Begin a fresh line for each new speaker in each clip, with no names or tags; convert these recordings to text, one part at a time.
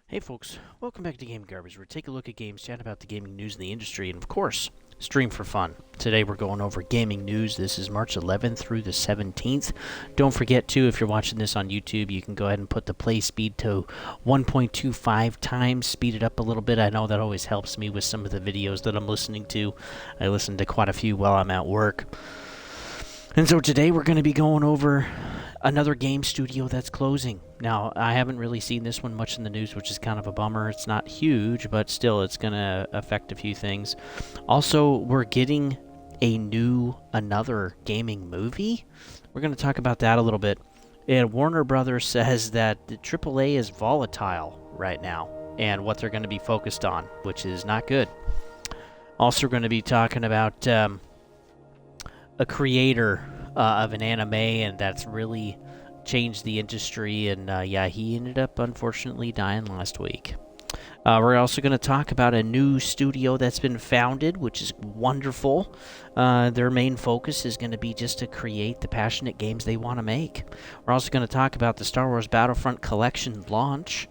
Hey folks, welcome back to Game Garbage, where we take a look at games, chat about the gaming news in the industry, and of course, stream for fun. Today we're going over gaming news. This is March 11th through the 17th. Don't forget too, if you're watching this on YouTube, you can go ahead and put the play speed to 1.25 times, speed it up a little bit. I know that always helps me with some of the videos that I'm listening to. I listen to quite a few while I'm at work. And so today we're going to be going over another game studio that's closing. Now, I haven't really seen this one much in the news, which is kind of a bummer. It's not huge, but still, it's going to affect a few things. Also, we're getting another gaming movie. We're going to talk about that a little bit. And Warner Brothers says that the AAA is volatile right now, and what they're going to be focused on, which is not good. Also, we're going to be talking about a creator of an anime, and that's really changed the industry, and he ended up unfortunately dying last week. We're also going to talk about a new studio that's been founded, which is wonderful. Their main focus is going to be just to create the passionate games they want to make. We're also going to talk about the Star Wars Battlefront Collection launch.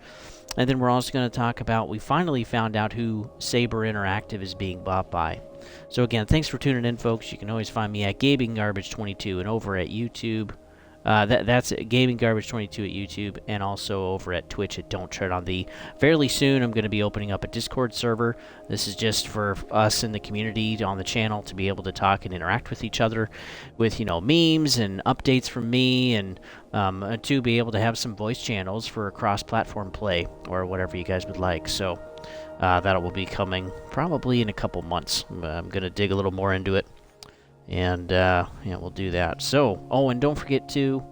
And then we're also going to talk about, we finally found out who Saber Interactive is being bought by. So again, thanks for tuning in, folks. You can always find me at Gaming Garbage 22 and over at YouTube. That's Gaming Garbage 22 at YouTube, and also over at Twitch at Don't Tread on Thee. Fairly soon, I'm going to be opening up a Discord server. This is just for us in the community on the channel to be able to talk and interact with each other, with memes and updates from me, and to be able to have some voice channels for cross-platform play or whatever you guys would like. So that will be coming probably in a couple months. I'm going to dig a little more into it. And we'll do that. So, and don't forget to,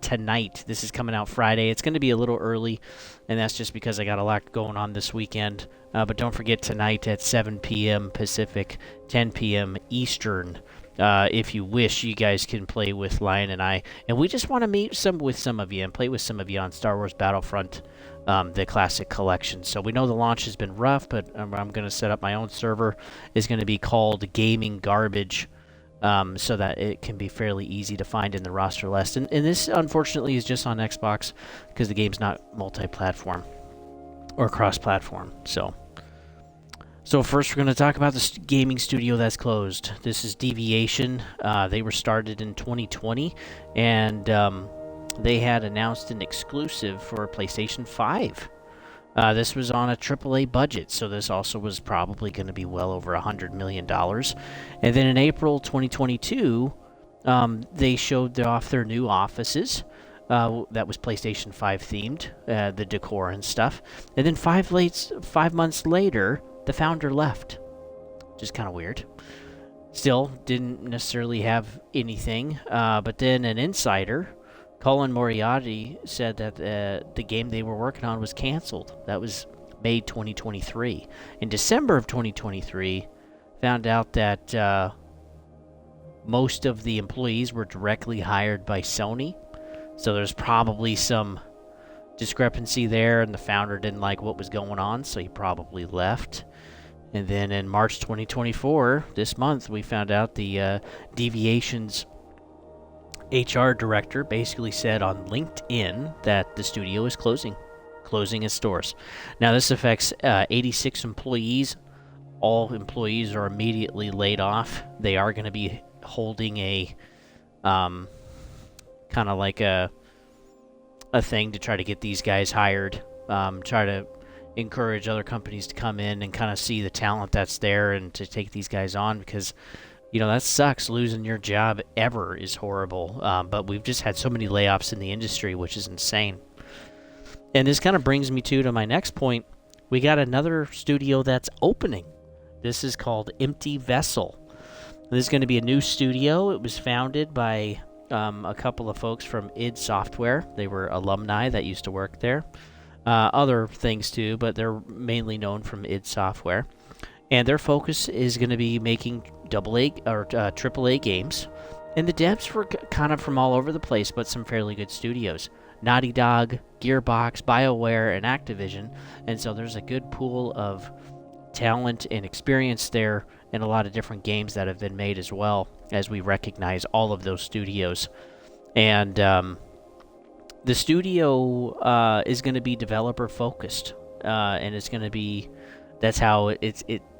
tonight, this is coming out Friday. It's going to be a little early, and that's just because I got a lot going on this weekend. But don't forget tonight at 7 p.m. Pacific, 10 p.m. Eastern. If you wish, you guys can play with Lion and I. And we just want to meet with some of you and play with some of you on Star Wars Battlefront, the classic collection. So we know the launch has been rough, but I'm going to set up my own server. It's going to be called Gaming Garbage, so that it can be fairly easy to find in the roster list. And this, unfortunately, is just on Xbox because the game's not multi-platform or cross-platform. So first, we're going to talk about the gaming studio that's closed. This is Deviation. They were started in 2020, and they had announced an exclusive for PlayStation 5. This was on a AAA budget, so this also was probably going to be well over $100 million. And then in April 2022, they showed off their new offices. That was PlayStation 5 themed, the decor and stuff. And then 5 months later, the founder left, which is kind of weird. Still, didn't necessarily have anything. But then an insider, Colin Moriarty, said that the game they were working on was canceled. That was May 2023. In December of 2023, found out that most of the employees were directly hired by Sony. So there's probably some discrepancy there, and the founder didn't like what was going on, so he probably left. And then in March 2024, this month, we found out the Deviation's HR director basically said on LinkedIn that the studio is closing its doors. Now, this affects 86 employees. All employees are immediately laid off. They are going to be holding a kind of like a thing to try to get these guys hired, try to encourage other companies to come in and kind of see the talent that's there and to take these guys on, because that sucks. Losing your job ever is horrible, but we've just had so many layoffs in the industry, which is insane. And this kind of brings me to my next point. We got another studio that's opening. This is called Empty Vessel. This is going to be a new studio. It was founded by a couple of folks from id Software. They were alumni that used to work there. Other things too, but they're mainly known from id Software. And their focus is going to be making AAA games. And the devs were kind of from all over the place, but some fairly good studios. Naughty Dog, Gearbox, BioWare, and Activision. And so there's a good pool of talent and experience there, and a lot of different games that have been made as well, as we recognize all of those studios. And The studio is going to be developer focused, and it's going to be that's how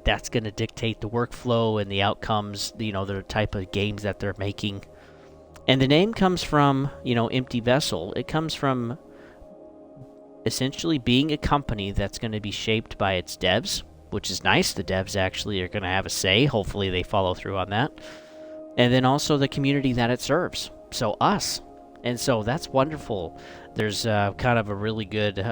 that's going to dictate the workflow and the outcomes. The type of games that they're making. And the name comes from Empty Vessel. It comes from essentially being a company that's going to be shaped by its devs, which is nice. The devs actually are going to have a say. Hopefully they follow through on that. And then also the community that it serves. So us. And so that's wonderful. There's kind of a really good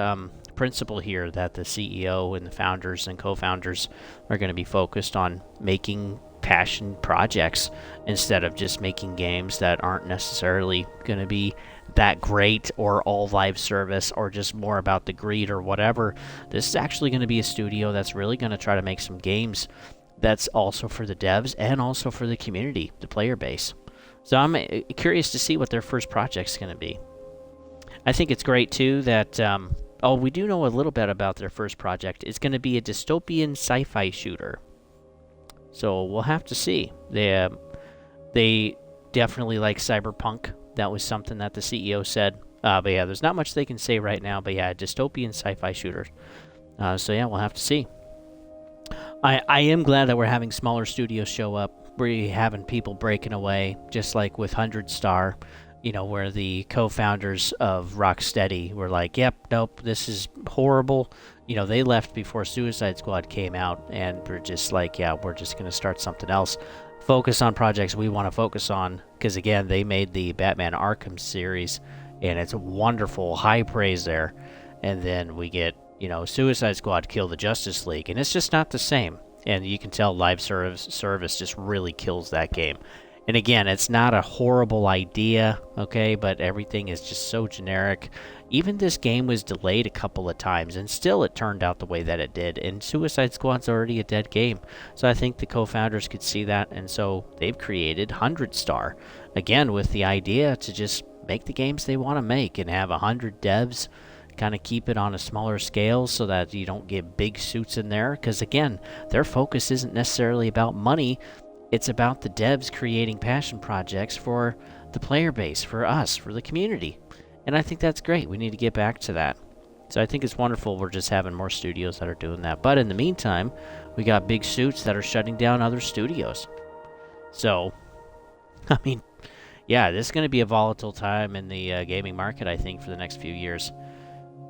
principle here that the CEO and the founders and co-founders are going to be focused on making passion projects instead of just making games that aren't necessarily going to be that great or all live service or just more about the greed or whatever. This is actually going to be a studio that's really going to try to make some games that's also for the devs and also for the community, the player base. So I'm curious to see what their first project's going to be. I think it's great too that we do know a little bit about their first project. It's going to be a dystopian sci-fi shooter. So we'll have to see. They definitely like cyberpunk. That was something that the CEO said. But yeah, there's not much they can say right now. But yeah, dystopian sci-fi shooter. So yeah, we'll have to see. I am glad that we're having smaller studios show up. We're having people breaking away, just like with 100 Star, where the co-founders of Rocksteady were like, yep, nope, this is horrible. They left before Suicide Squad came out, and we're just like, yeah, we're just going to start something else. Focus on projects we want to focus on, because again, they made the Batman Arkham series, and it's wonderful, high praise there. And then we get, Suicide Squad kill the Justice League, and it's just not the same. And you can tell live service just really kills that game. And again, it's not a horrible idea, okay, but everything is just so generic. Even this game was delayed a couple of times, and still it turned out the way that it did. And Suicide Squad's already a dead game. So I think the co-founders could see that, and so they've created 100 Star. Again, with the idea to just make the games they want to make and have 100 devs, kind of keep it on a smaller scale so that you don't get big suits in there. Because again, their focus isn't necessarily about money. It's about the devs creating passion projects for the player base, for us, for the community. And I think that's great. We need to get back to that. So I think it's wonderful we're just having more studios that are doing that. But in the meantime, we got big suits that are shutting down other studios. So, I mean, yeah, this is going to be a volatile time in the gaming market, I think, for the next few years.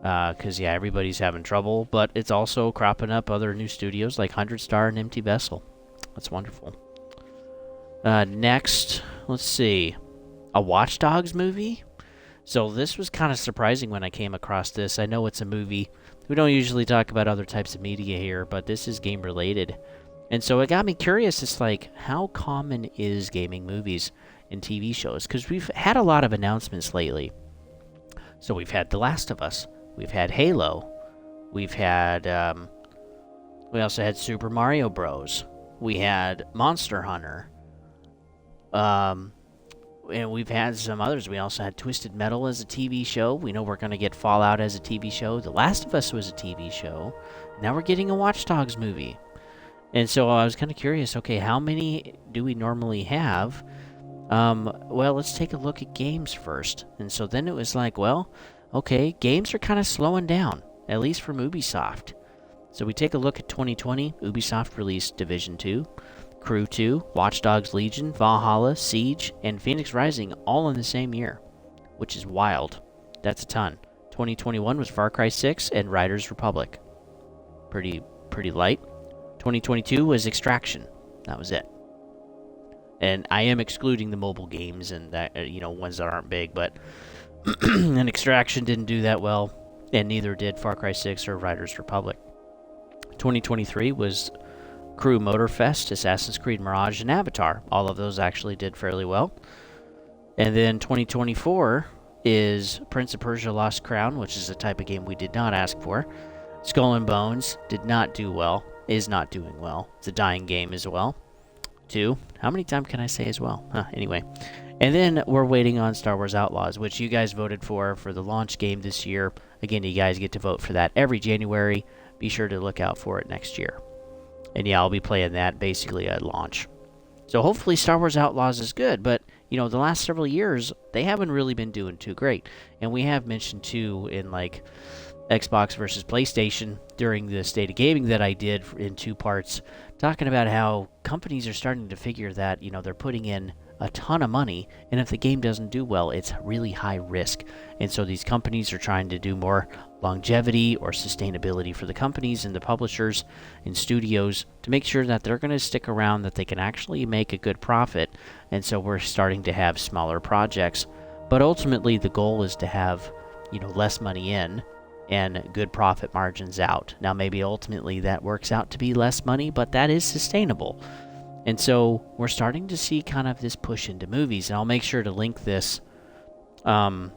Because, yeah, everybody's having trouble. But it's also cropping up other new studios like 100 Star and Empty Vessel. That's wonderful. Next, let's see. A Watch Dogs movie? So this was kind of surprising when I came across this. I know it's a movie. We don't usually talk about other types of media here, but this is game related. And so it got me curious. It's like, how common is gaming movies and TV shows? Because we've had a lot of announcements lately. So we've had The Last of Us. We've had Halo. We've had, we also had Super Mario Bros. We had Monster Hunter. And we've had some others. We also had Twisted Metal as a TV show. We know we're going to get Fallout as a TV show. The Last of Us was a TV show. Now we're getting a Watch Dogs movie. And so I was kind of curious, okay, how many do we normally have? Well, let's take a look at games first. And so then it was like, well, okay, games are kind of slowing down, at least from Ubisoft. So we take a look at 2020. Ubisoft released Division 2. Crew 2, Watch Dogs Legion, Valhalla, Siege, and Phoenix Rising all in the same year, which is wild. That's a ton. 2021 was Far Cry 6 and Riders Republic. Pretty light. 2022 was Extraction. That was it. And I am excluding the mobile games and that ones that aren't big, but and Extraction didn't do that well, and neither did Far Cry 6 or Riders Republic. 2023 was Crew Motorfest, Assassin's Creed Mirage, and Avatar. All of those actually did fairly well. And then 2024 is Prince of Persia Lost Crown, which is a type of game we did not ask for. Skull and Bones did not do well, is not doing well. It's a dying game as well. 2. How many times can I say as well? Anyway. And then we're waiting on Star Wars Outlaws, which you guys voted for the launch game this year. Again, you guys get to vote for that every January. Be sure to look out for it next year. And yeah, I'll be playing that basically at launch. So hopefully Star Wars Outlaws is good, but the last several years, they haven't really been doing too great. And we have mentioned, too, in, like, Xbox versus PlayStation during the State of Gaming that I did in 2 parts, talking about how companies are starting to figure that, they're putting in a ton of money, and if the game doesn't do well, it's really high risk. And so these companies are trying to do more longevity or sustainability for the companies and the publishers and studios to make sure that they're going to stick around, that they can actually make a good profit. And so we're starting to have smaller projects. But ultimately, the goal is to have, less money in and good profit margins out. Now, maybe ultimately that works out to be less money, but that is sustainable. And so we're starting to see kind of this push into movies, and I'll make sure to link this. Or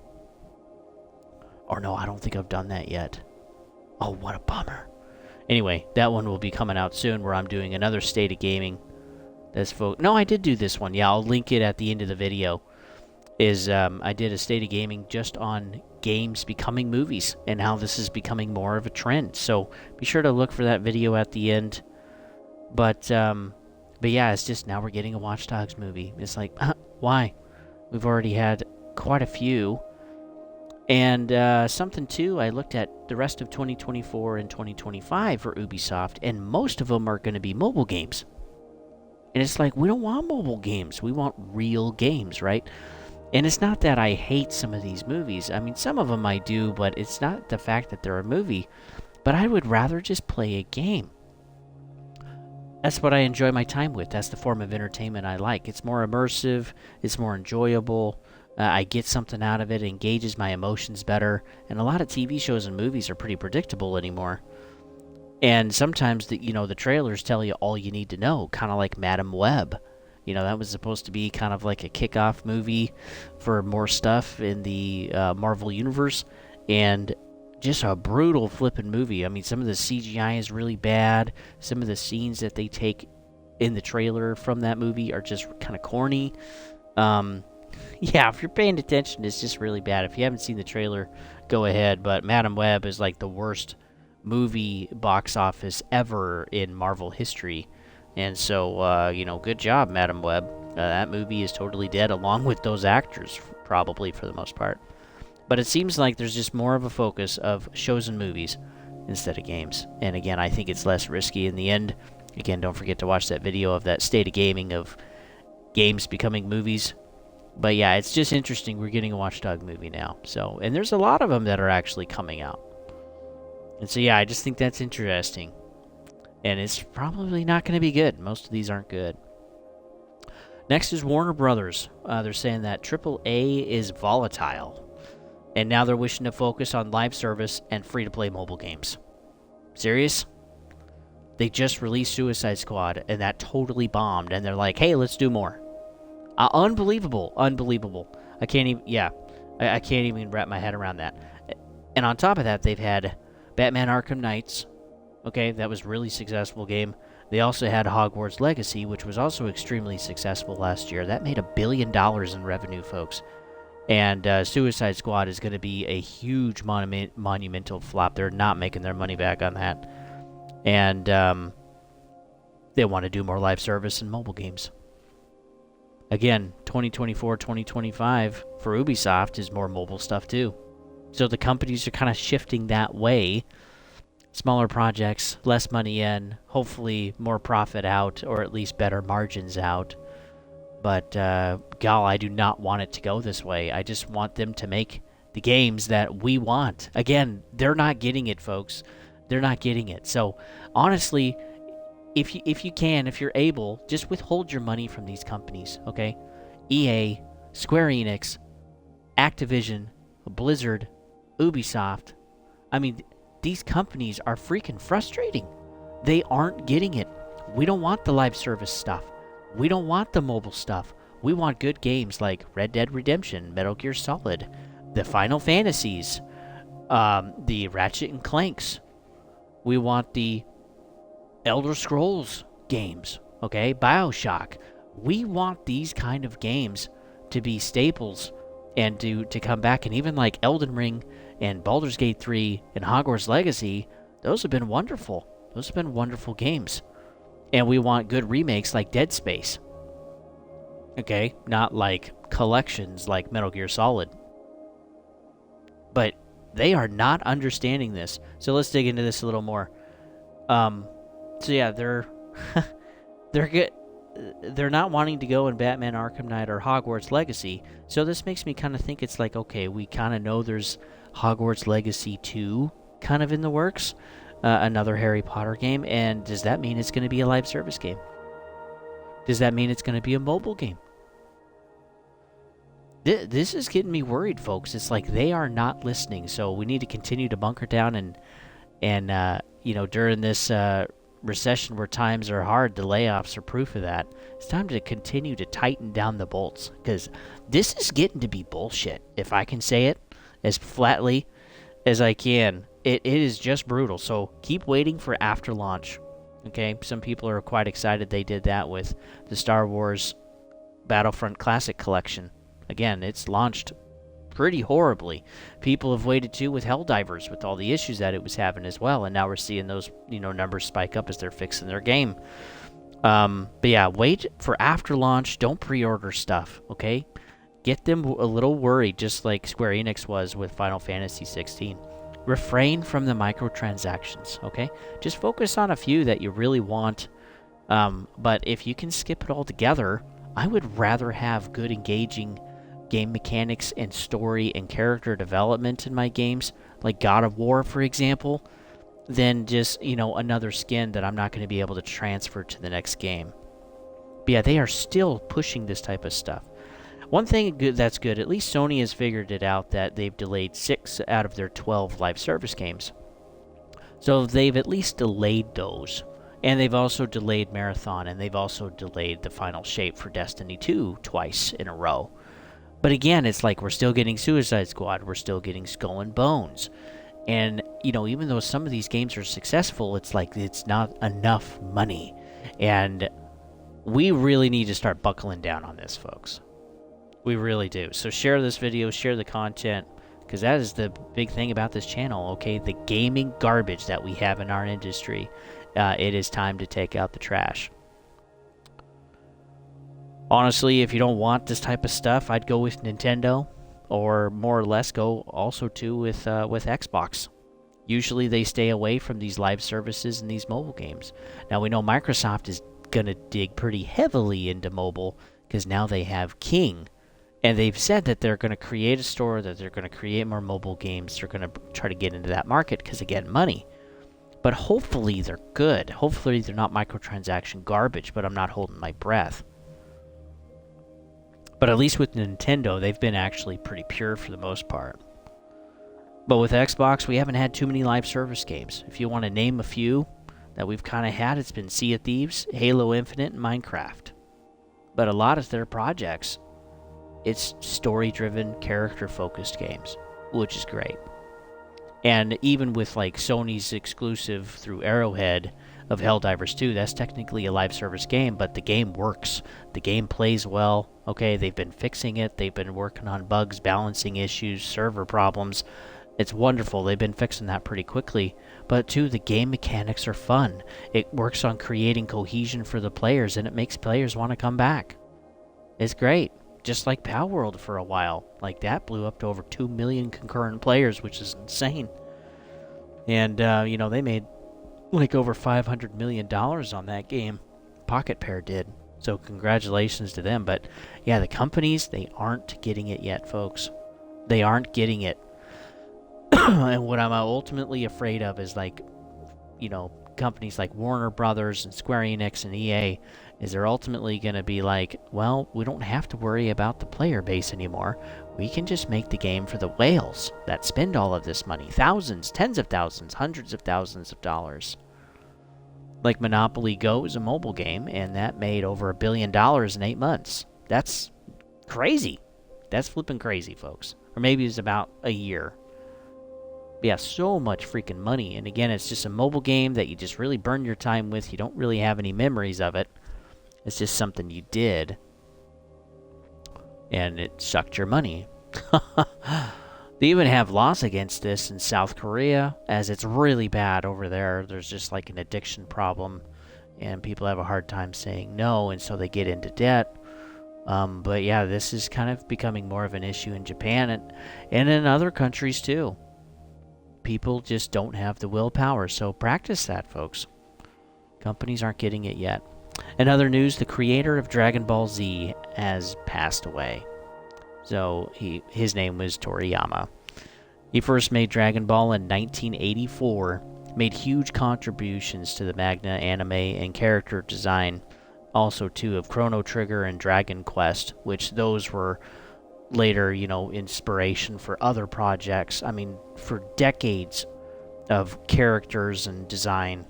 no, I don't think I've done that yet. Oh, what a bummer. Anyway, that one will be coming out soon, where I'm doing another State of Gaming. No, I did do this one. Yeah, I'll link it at the end of the video. I did a State of Gaming just on games becoming movies and how this is becoming more of a trend. So be sure to look for that video at the end. But yeah, it's just now we're getting a Watch Dogs movie. It's like, why? We've already had quite a few. And something, too, I looked at the rest of 2024 and 2025 for Ubisoft, and most of them are going to be mobile games. And it's like, we don't want mobile games. We want real games, right? And it's not that I hate some of these movies. I mean, some of them I do, but it's not the fact that they're a movie. But I would rather just play a game. That's what I enjoy my time with. That's the form of entertainment I like. It's more immersive. It's more enjoyable. I get something out of it. It engages my emotions better. And a lot of TV shows and movies are pretty predictable anymore. And sometimes the trailers tell you all you need to know, kind of like Madam Web. That was supposed to be kind of like a kickoff movie for more stuff in the Marvel Universe. And just a brutal flippin' movie. I mean, some of the CGI is really bad. Some of the scenes that they take in the trailer from that movie are just kind of corny. Yeah, if you're paying attention, it's just really bad. If you haven't seen the trailer, go ahead. But Madam Web is like the worst movie box office ever in Marvel history. And so, good job, Madam Web. That movie is totally dead, along with those actors, probably, for the most part. But it seems like there's just more of a focus of shows and movies instead of games. And again, I think it's less risky in the end. Again, don't forget to watch that video of that State of Gaming of games becoming movies. But yeah, it's just interesting. We're getting a Watch Dog movie now. And there's a lot of them that are actually coming out. And so yeah, I just think that's interesting. And it's probably not going to be good. Most of these aren't good. Next is Warner Brothers. They're saying that AAA is volatile. And now they're wishing to focus on live service and free-to-play mobile games. Serious? They just released Suicide Squad, and that totally bombed. And they're like, hey, let's do more. Unbelievable. I can't even wrap my head around that. And on top of that, they've had Batman Arkham Knights. Okay, that was a really successful game. They also had Hogwarts Legacy, which was also extremely successful last year. That made $1 billion in revenue, folks. And Suicide Squad is going to be a huge monumental flop. They're not making their money back on that. And they want to do more live service and mobile games. Again, 2024, 2025 for Ubisoft is more mobile stuff too. So the companies are kind of shifting that way. Smaller projects, less money in, hopefully more profit out, or at least better margins out. But, I do not want it to go this way. I just want them to make the games that we want. Again, they're not getting it, folks. They're not getting it. So, honestly, if you're able, just withhold your money from these companies, okay? EA, Square Enix, Activision, Blizzard, Ubisoft. I mean, these companies are freaking frustrating. They aren't getting it. We don't want the live service stuff. We don't want the mobile stuff. We want good games like Red Dead Redemption, Metal Gear Solid, the Final Fantasies, the Ratchet and Clanks. We want the Elder Scrolls games, okay? BioShock. We want these kind of games to be staples and to come back. And even like Elden Ring and Baldur's Gate 3 and Hogwarts Legacy, those have been wonderful. Those have been wonderful games. And we want good remakes like Dead Space. Okay? Not like collections like Metal Gear Solid. But they are not understanding this. So let's dig into this a little more. So yeah, they're they're not wanting to go in Batman Arkham Knight or Hogwarts Legacy. So this makes me kind of think it's like, okay, we kind of know there's Hogwarts Legacy 2 kind of in the works, another Harry Potter game, and does that mean it's going to be a live service game? Does that mean it's going to be a mobile game? This is getting me worried, folks. It's like they are not listening, so we need to continue to bunker down and during this recession where times are hard, the layoffs are proof of that. It's time to continue to tighten down the bolts, because this is getting to be bullshit, if I can say it as flatly as I can. It is just brutal, so keep waiting for after launch. Okay, some people are quite excited they did that with the Star Wars Battlefront Classic Collection. Again, it's launched pretty horribly. People have waited too with Helldivers, with all the issues that it was having as well, and now we're seeing those numbers spike up as they're fixing their game. But yeah, wait for after launch. Don't pre-order stuff, okay? Get them a little worried, just like Square Enix was with Final Fantasy 16. Refrain from the microtransactions, okay? Just focus on a few that you really want. But if you can skip it all together, I would rather have good, engaging game mechanics and story and character development in my games, like God of War, for example, than just, another skin that I'm not going to be able to transfer to the next game. But yeah, they are still pushing this type of stuff. One thing that's good, at least Sony has figured it out, that they've delayed 6 out of their 12 live service games. So they've at least delayed those. And they've also delayed Marathon, and they've also delayed the final shape for Destiny 2 twice in a row. But again, it's like we're still getting Suicide Squad, we're still getting Skull and Bones. And, even though some of these games are successful, it's like it's not enough money. And we really need to start buckling down on this, folks. We really do. So share this video, share the content, because that is the big thing about this channel, okay? The gaming garbage that we have in our industry. It is time to take out the trash. Honestly, if you don't want this type of stuff, I'd go with Nintendo, or more or less go also too with Xbox. Usually they stay away from these live services and these mobile games. Now we know Microsoft is going to dig pretty heavily into mobile, because now they have King. And they've said that they're going to create a store, that they're going to create more mobile games. They're going to try to get into that market because, again, money. But hopefully they're good. Hopefully they're not microtransaction garbage, but I'm not holding my breath. But at least with Nintendo, they've been actually pretty pure for the most part. But with Xbox, we haven't had too many live service games. If you want to name a few that we've kind of had, it's been Sea of Thieves, Halo Infinite, and Minecraft. But a lot of their projects, it's story-driven, character-focused games, which is great. And even with like Sony's exclusive through Arrowhead of Helldivers 2, that's technically a live service game, but the game works. The game plays well. Okay, they've been fixing it. They've been working on bugs, balancing issues, server problems. It's wonderful. They've been fixing that pretty quickly. But too, the game mechanics are fun. It works on creating cohesion for the players, and it makes players want to come back. It's great. Just like Palworld for a while. Like, that blew up to over 2 million concurrent players, which is insane. And, they made like over $500 million on that game. Pocket Pair did. So congratulations to them. But, yeah, the companies, they aren't getting it yet, folks. They aren't getting it. And what I'm ultimately afraid of is, like, companies like Warner Brothers and Square Enix and EA, is they're ultimately going to be like, well, we don't have to worry about the player base anymore. We can just make the game for the whales that spend all of this money. Thousands, tens of thousands, hundreds of thousands of dollars. Like Monopoly Go is a mobile game, and that made over $1 billion in 8 months. That's crazy. That's flipping crazy, folks. Or maybe it's about a year. But yeah, so much freaking money. And again, it's just a mobile game that you just really burn your time with. You don't really have any memories of it. It's just something you did, and it sucked your money. They even have laws against this in South Korea, as it's really bad over there. There's just like an addiction problem, and people have a hard time saying no, and so they get into debt. But yeah, this is kind of becoming more of an issue in Japan and in other countries too. People just don't have the willpower, so practice that, folks. Companies aren't getting it yet. In other news, the creator of Dragon Ball Z has passed away. So his name was Toriyama. He first made Dragon Ball in 1984, made huge contributions to the manga, anime, and character design, also too of Chrono Trigger and Dragon Quest, which those were later, inspiration for other projects. I mean, for decades of characters and design.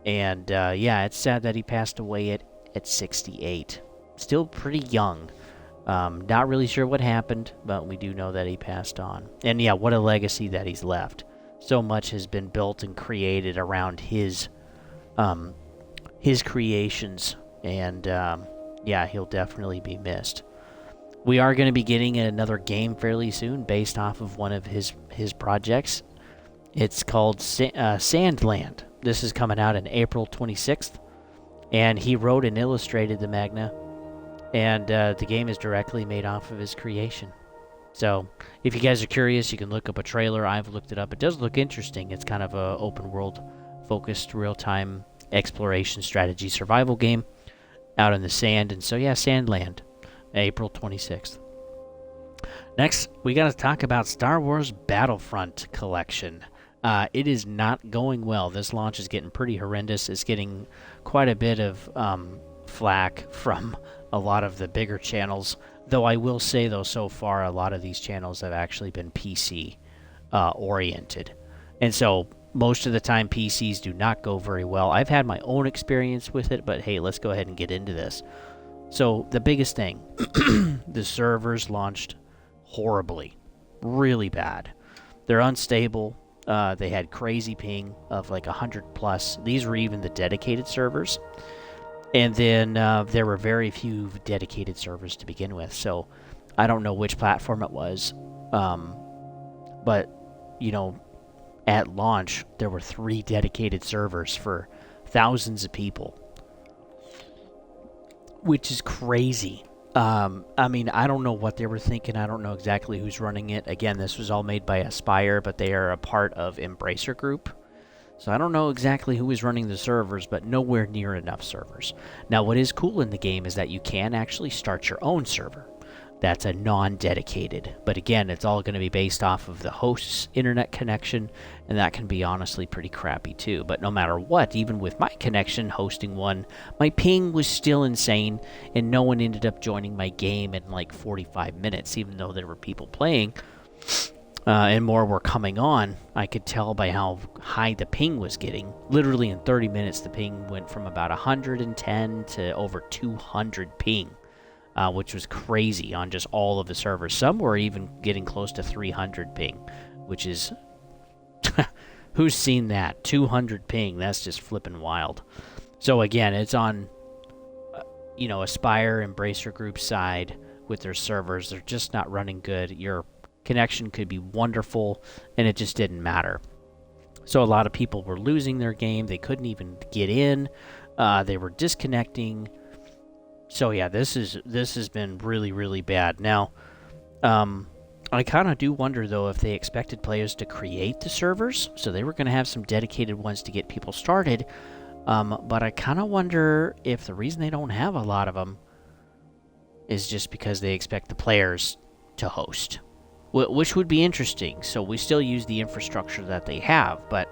And yeah, it's sad that he passed away at 68. Still pretty young. Not really sure what happened, but we do know that he passed on. And yeah, what a legacy that he's left. So much has been built and created around his creations. And yeah, he'll definitely be missed. We are going to be getting another game fairly soon based off of one of his projects. It's called Sandland. This is coming out in April 26th. And he wrote and illustrated the manga. And the game is directly made off of his creation. So if you guys are curious, you can look up a trailer. I've looked it up. It does look interesting. It's kind of a open world focused real-time exploration strategy survival game out in the sand. And so yeah, Sandland, April 26th. Next, we got to talk about Star Wars Battlefront Collection. It is not going well. This launch is getting pretty horrendous. It's getting quite a bit of flack from a lot of the bigger channels. Though I will say, though, so far, a lot of these channels have actually been PC oriented. And so most of the time, PCs do not go very well. I've had my own experience with it, but hey, let's go ahead and get into this. So the biggest thing, the servers launched horribly, really bad. They're unstable. They had crazy ping of like 100 plus. These were even the dedicated servers. And then there were very few dedicated servers to begin with. So I don't know which platform it was. But, at launch, there were 3 dedicated servers for thousands of people, which is crazy. I mean, I don't know what they were thinking. I don't know exactly who's running it. Again, this was all made by Aspire, but they are a part of Embracer Group. So I don't know exactly who is running the servers, but nowhere near enough servers. Now, what is cool in the game is that you can actually start your own server. That's a non-dedicated. But again, it's all going to be based off of the host's internet connection, and that can be honestly pretty crappy too. But no matter what, even with my connection hosting one, my ping was still insane, and no one ended up joining my game in like 45 minutes, even though there were people playing. And more were coming on. I could tell by how high the ping was getting. Literally in 30 minutes, the ping went from about 110 to over 200 ping, which was crazy on just all of the servers. Some were even getting close to 300 ping, which is... who's seen that? 200 ping, that's just flipping wild. So again, it's on, Aspire, Embracer Group side with their servers. They're just not running good. Your connection could be wonderful, and it just didn't matter. So a lot of people were losing their game. They couldn't even get in. They were disconnecting. So yeah, this has been really, really bad. Now, I kind of do wonder, though, if they expected players to create the servers. So they were going to have some dedicated ones to get people started. But I kind of wonder if the reason they don't have a lot of them is just because they expect the players to host. Which would be interesting. So we still use the infrastructure that they have, but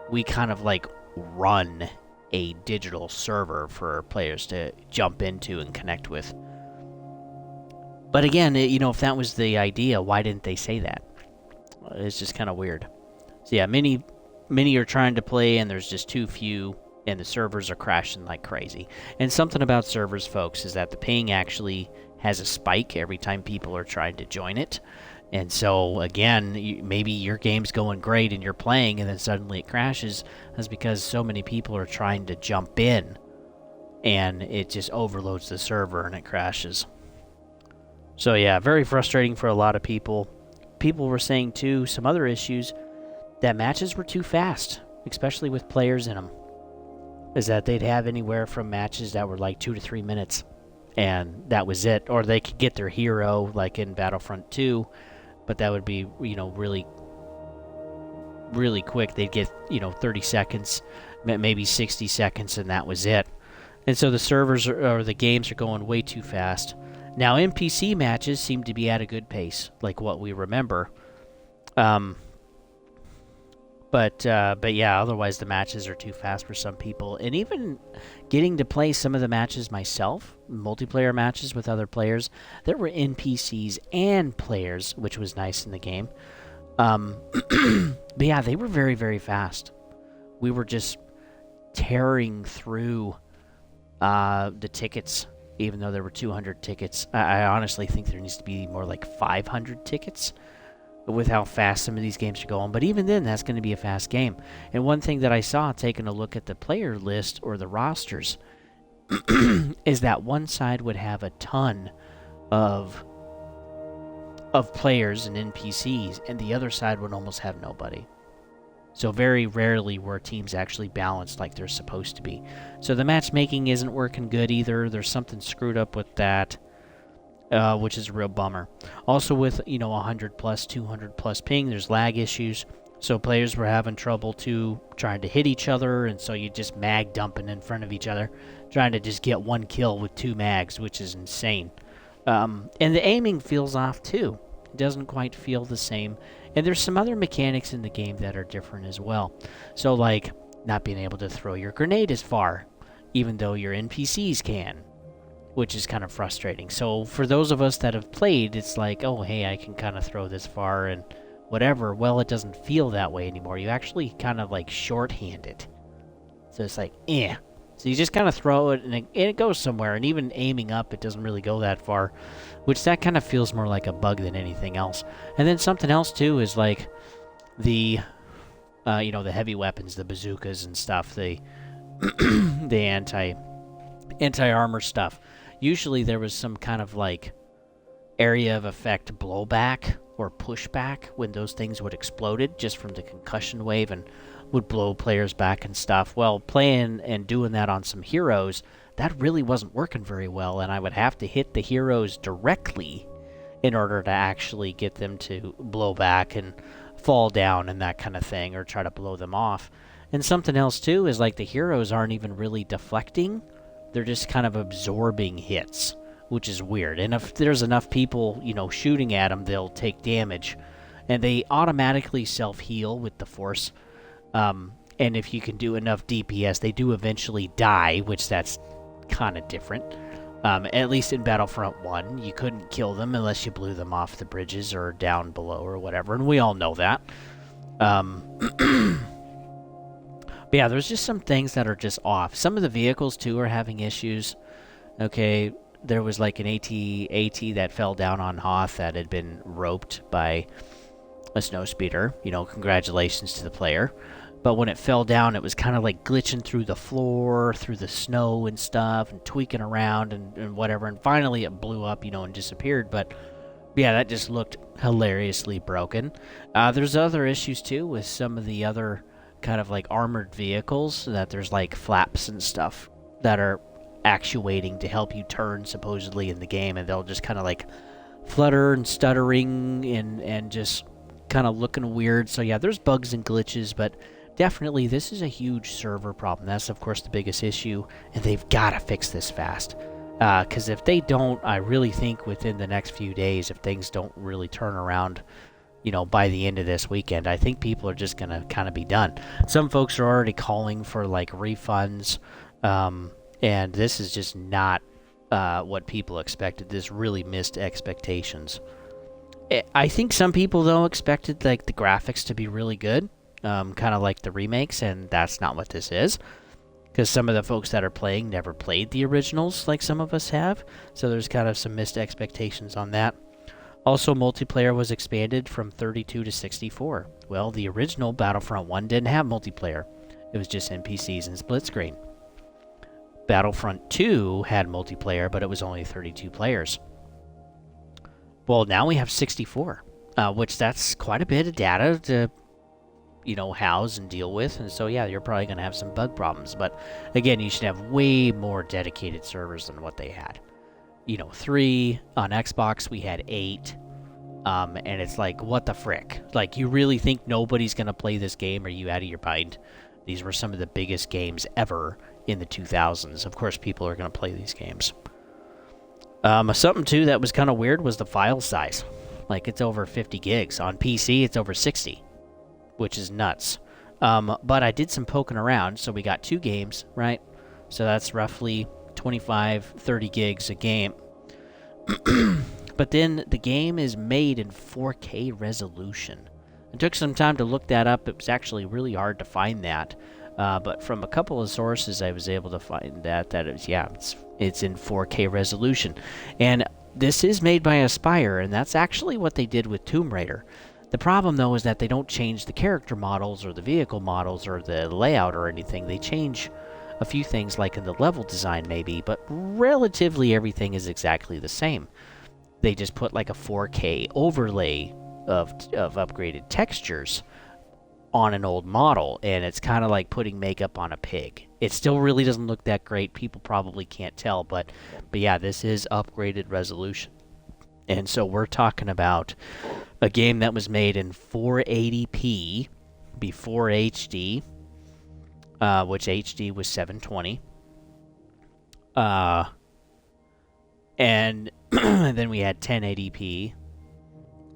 we kind of like run a digital server for players to jump into and connect with. But again, if that was the idea, why didn't they say that? It's just kind of weird. So yeah, many are trying to play, and there's just too few, and the servers are crashing like crazy. And something about servers, folks, is that the ping actually has a spike every time people are trying to join it. And so, again, maybe your game's going great and you're playing, and then suddenly it crashes. That's because so many people are trying to jump in, and it just overloads the server and it crashes. So yeah, very frustrating for a lot of people. People were saying, too, some other issues, that matches were too fast, especially with players in them. Is that they'd have anywhere from matches that were like 2 to 3 minutes. and that was it. Or they could get their hero, like in Battlefront 2, but that would be, really, really quick. They'd get, 30 seconds, maybe 60 seconds, and that was it. And so the servers or the games are going way too fast. Now, NPC matches seem to be at a good pace, like what we remember. But yeah, otherwise the matches are too fast for some people. And even getting to play some of the matches myself, multiplayer matches with other players, there were NPCs and players, which was nice in the game. But yeah, they were very, very fast. We were just tearing through the tickets, even though there were 200 tickets. I honestly think there needs to be more like 500 tickets with how fast some of these games are going. But even then, that's going to be a fast game. And one thing that I saw, taking a look at the player list or the rosters, is that one side would have a ton of players and NPCs, and the other side would almost have nobody. So very rarely were teams actually balanced like they're supposed to be. So the matchmaking isn't working good either. There's something screwed up with that, which is a real bummer. Also with, 100 plus, 200 plus ping, there's lag issues. So players were having trouble too, trying to hit each other, and so you just mag dumping in front of each other, trying to just get one kill with 2 mags, which is insane. And the aiming feels off too. It doesn't quite feel the same. And there's some other mechanics in the game that are different as well. So like not being able to throw your grenade as far, even though your NPCs can, which is kind of frustrating. So for those of us that have played, it's like, oh, hey, I can kind of throw this far and whatever. Well, it doesn't feel that way anymore. You actually kind of like shorthand it. So it's like, eh. So you just kind of throw it and it goes somewhere. And even aiming up, it doesn't really go that far, which that kind of feels more like a bug than anything else. And then something else too is like the, the heavy weapons, the bazookas and stuff, the anti-armor stuff. Usually there was some kind of like area of effect blowback or pushback when those things would exploded just from the concussion wave and would blow players back and stuff. Well, playing and doing that on some heroes, that really wasn't working very well, and I would have to hit the heroes directly in order to actually get them to blow back and fall down and that kind of thing, or try to blow them off. And something else too is like the heroes aren't even really deflecting. They're just kind of absorbing hits, which is weird. And if there's enough people, shooting at them, they'll take damage. And they automatically self-heal with the force. And if you can do enough DPS, they do eventually die, which that's kind of different. At least in Battlefront 1, you couldn't kill them unless you blew them off the bridges or down below or whatever, and we all know that. But yeah, there's just some things that are just off. Some of the vehicles, too, are having issues. Okay, there was like an AT that fell down on Hoth that had been roped by a snowspeeder. Congratulations to the player. But when it fell down, it was kind of like glitching through the floor, through the snow and stuff, and tweaking around and whatever. And finally it blew up, and disappeared. But yeah, that just looked hilariously broken. There's other issues, too, with some of the other kind of like armored vehicles, that there's like flaps and stuff that are actuating to help you turn, supposedly, in the game. And they'll just kind of like flutter and stuttering and just kind of looking weird. So yeah, there's bugs and glitches, but definitely this is a huge server problem. That's of course the biggest issue, and they've got to fix this fast, because if they don't, I really think within the next few days, if things don't really turn around, by the end of this weekend, I think people are just gonna kind of be done. Some folks are already calling for like refunds, and this is just not what people expected. This really missed expectations. I think some people, though, expected like the graphics to be really good, kind of like the remakes, and that's not what this is. Because some of the folks that are playing never played the originals like some of us have, so there's kind of some missed expectations on that. Also, multiplayer was expanded from 32 to 64. Well, the original Battlefront 1 didn't have multiplayer. It was just NPCs and split screen. Battlefront 2 had multiplayer, but it was only 32 players. Well, now we have 64, which that's quite a bit of data to, house and deal with. And so, yeah, you're probably going to have some bug problems. But, again, you should have way more dedicated servers than what they had. 3. On Xbox, we had 8. And it's like, what the frick? Like, you really think nobody's going to play this game? Are you out of your mind? These were some of the biggest games ever in the 2000s. Of course, people are going to play these games. Something, too, that was kind of weird was the file size. Like, it's over 50 gigs. On PC, it's over 60, which is nuts. But I did some poking around, so we got 2 games, right? So that's roughly 25, 30 gigs a game. But then the game is made in 4K resolution. It took some time to look that up. It was actually really hard to find that. But from a couple of sources, I was able to find that it's in 4K resolution. And this is made by Aspyr, and that's actually what they did with Tomb Raider. The problem, though, is that they don't change the character models or the vehicle models or the layout or anything. They change a few things, like in the level design maybe, but relatively everything is exactly the same. They just put like a 4K overlay of upgraded textures on an old model, and it's kind of like putting makeup on a pig. It still really doesn't look that great. People probably can't tell, but yeah, this is upgraded resolution. And so we're talking about a game that was made in 480p before HD, which HD was 720. And then we had 1080p,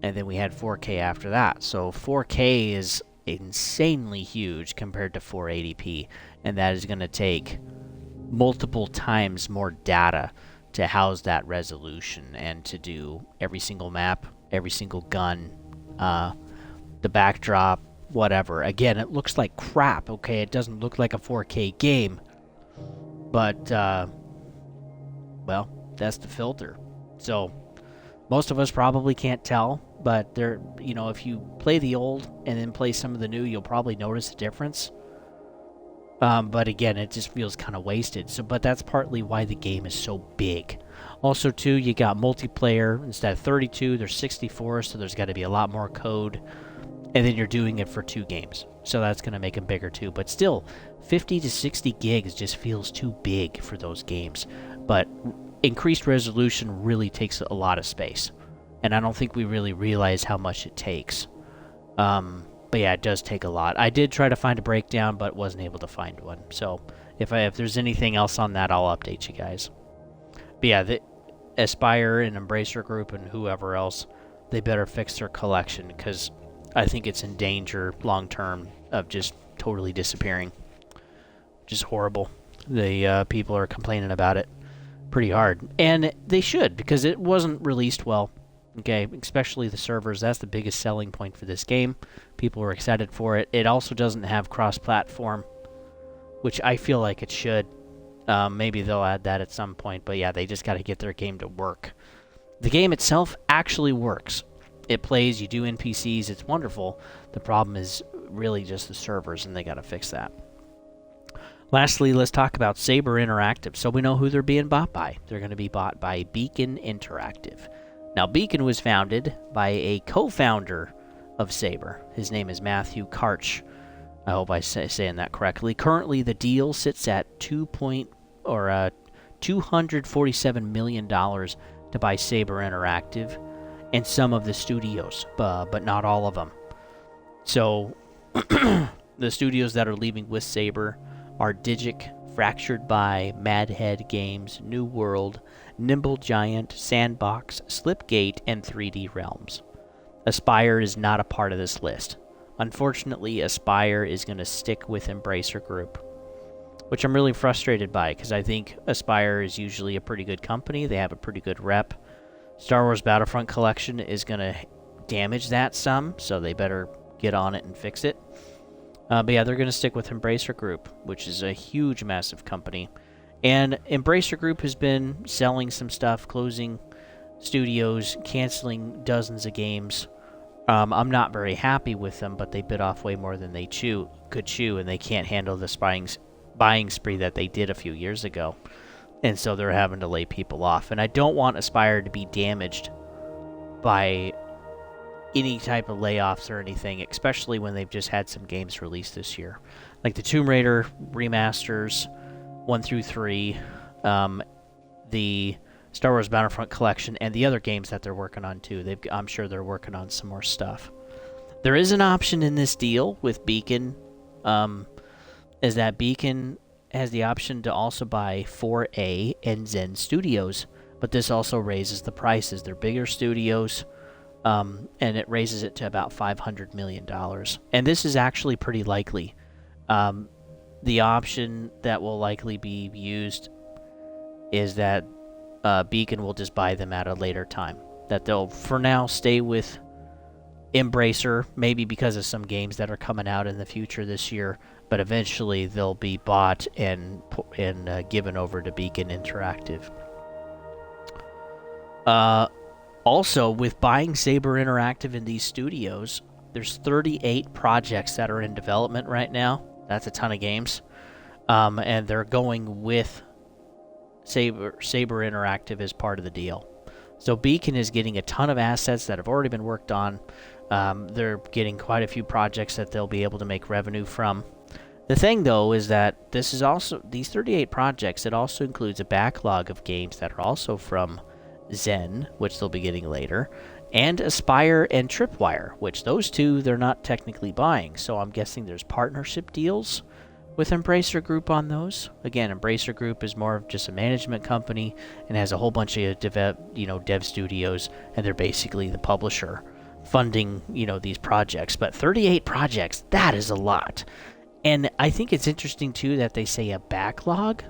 and then we had 4K after that. So 4K is insanely huge compared to 480p, and that is going to take multiple times more data to house that resolution and to do every single map, every single gun, the backdrop, whatever. Again, it looks like crap, okay? It doesn't look like a 4K game, but, well, that's the filter. So most of us probably can't tell, but there, if you play the old and then play some of the new, you'll probably notice a difference. But again, it just feels kind of wasted. But that's partly why the game is so big. Also, too, you got multiplayer. Instead of 32, there's 64, so there's got to be a lot more code. And then you're doing it for 2 games. So that's going to make them bigger, too. But still, 50 to 60 gigs just feels too big for those games. But increased resolution really takes a lot of space, and I don't think we really realize how much it takes. But yeah, it does take a lot. I did try to find a breakdown, but wasn't able to find one. So if there's anything else on that, I'll update you guys. But yeah, the Aspyr and Embracer Group and whoever else, they better fix their collection, because I think it's in danger long term of just totally disappearing. Just horrible. The people are complaining about it pretty hard, and they should, because it wasn't released well. Okay, especially the servers. That's the biggest selling point for this game. People were excited for it. It also doesn't have cross-platform, which I feel like it should. Maybe they'll add that at some point, but yeah, they just got to get their game to work. The game itself actually works. It plays, you do NPCs, it's wonderful. The problem is really just the servers, and they got to fix that. Lastly, let's talk about Saber Interactive. So we know who they're being bought by. They're going to be bought by Beacon Interactive. Now, Beacon was founded by a co-founder of Saber. His name is Matthew Karch. I hope I'm saying that correctly. Currently, the deal sits at $247 million to buy Saber Interactive and some of the studios, but not all of them. So, the studios that are leaving with Saber are Digic, Fractured by, Madhead Games, New World, Nimble Giant, Sandbox, Slipgate, and 3D Realms. Aspyr is not a part of this list. Unfortunately, Aspyr is going to stick with Embracer Group, which I'm really frustrated by, because I think Aspyr is usually a pretty good company. They have a pretty good rep. Star Wars Battlefront Collection is going to damage that some, so they better get on it and fix it. But yeah, they're going to stick with Embracer Group, which is a huge, massive company. And Embracer Group has been selling some stuff, closing studios, canceling dozens of games. I'm not very happy with them, but they bit off way more than they could chew, and they can't handle the buying spree that they did a few years ago. And so they're having to lay people off. And I don't want Aspyr to be damaged by any type of layoffs or anything, especially when they've just had some games released this year. Like the Tomb Raider remasters, 1 through 3, the Star Wars Battlefront Collection, and the other games that they're working on too. I'm sure they're working on some more stuff. There is an option in this deal with Beacon, is that Beacon has the option to also buy 4A and Zen Studios, but this also raises the prices. They're bigger studios, and it raises it to about $500 million. And this is actually pretty likely. The option that will likely be used is that Beacon will just buy them at a later time. That they'll, for now, stay with Embracer, maybe because of some games that are coming out in the future this year, but eventually they'll be bought and given over to Beacon Interactive. Also, with buying Saber Interactive in these studios, there's 38 projects that are in development right now. That's a ton of games. And they're going with Saber Interactive as part of the deal. So Beacon is getting a ton of assets that have already been worked on. They're getting quite a few projects that they'll be able to make revenue from. The thing, though, is that this is also, these 38 projects, it also includes a backlog of games that are also from Zen, which they'll be getting later, and Aspire and Tripwire, which those two they're not technically buying. So I'm guessing there's partnership deals with Embracer Group on those. Again, Embracer Group is more of just a management company and has a whole bunch of dev studios, and they're basically the publisher funding, these projects. But 38 projects, that is a lot. And I think it's interesting too that they say a backlog.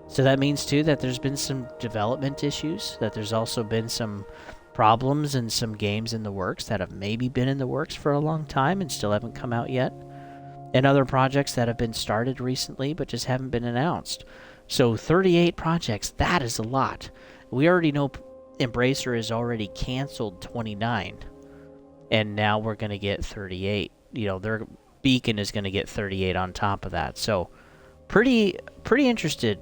So that means too that there's been some development issues, that there's also been some problems and some games in the works that have maybe been in the works for a long time and still haven't come out yet. And other projects that have been started recently but just haven't been announced. So 38 projects, that is a lot. We already know Embracer has already canceled 29. And now we're going to get 38. Their Beacon is going to get 38 on top of that. So pretty interested.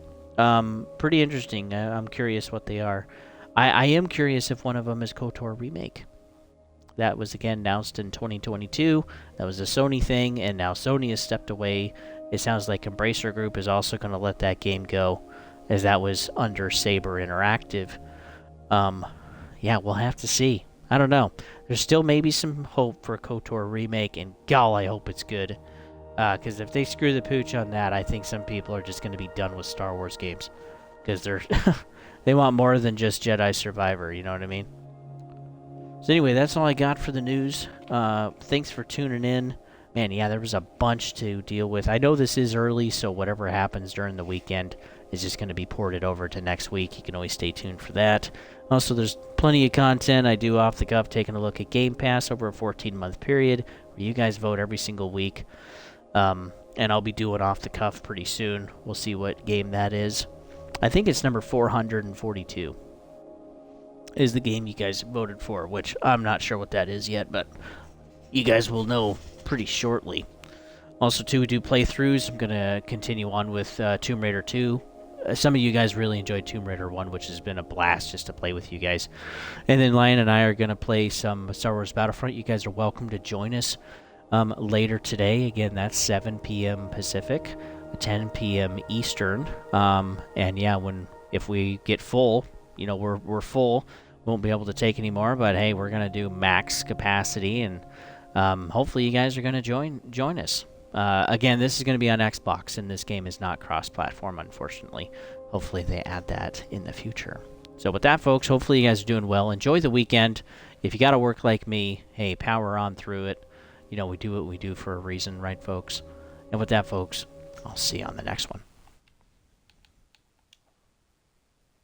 Pretty interesting. I'm curious what they are. I am curious if one of them is KOTOR Remake. That was, again, announced in 2022. That was a Sony thing, and now Sony has stepped away. It sounds like Embracer Group is also going to let that game go, as that was under Saber Interactive. Yeah, we'll have to see. I don't know. There's still maybe some hope for KOTOR Remake, and God, I hope it's good. Because if they screw the pooch on that, I think some people are just going to be done with Star Wars games. Because they're they want more than just Jedi Survivor, you know what I mean? So anyway, that's all I got for the news. Thanks for tuning in. Man, yeah, there was a bunch to deal with. I know this is early, so whatever happens during the weekend is just going to be ported over to next week. You can always stay tuned for that. Also, there's plenty of content I do off the cuff, taking a look at Game Pass over a 14-month period, where you guys vote every single week. And I'll be doing off the cuff pretty soon. We'll see what game that is. I think it's number 442 is the game you guys voted for, which I'm not sure what that is yet, but you guys will know pretty shortly. Also, too, we do playthroughs. I'm going to continue on with Tomb Raider 2. Some of you guys really enjoyed Tomb Raider 1, which has been a blast just to play with you guys. And then Lion and I are going to play some Star Wars Battlefront. You guys are welcome to join us later today. Again, that's 7 p.m. Pacific, 10 p.m. Eastern. And yeah, if we get full, we're full. Won't be able to take any more, but hey, we're going to do max capacity, and hopefully you guys are going to join us. Again, this is going to be on Xbox, and this game is not cross-platform, unfortunately. Hopefully they add that in the future. So with that, folks, hopefully you guys are doing well. Enjoy the weekend. If you got to work like me, hey, power on through it. We do what we do for a reason, right, folks? And with that, folks, I'll see you on the next one.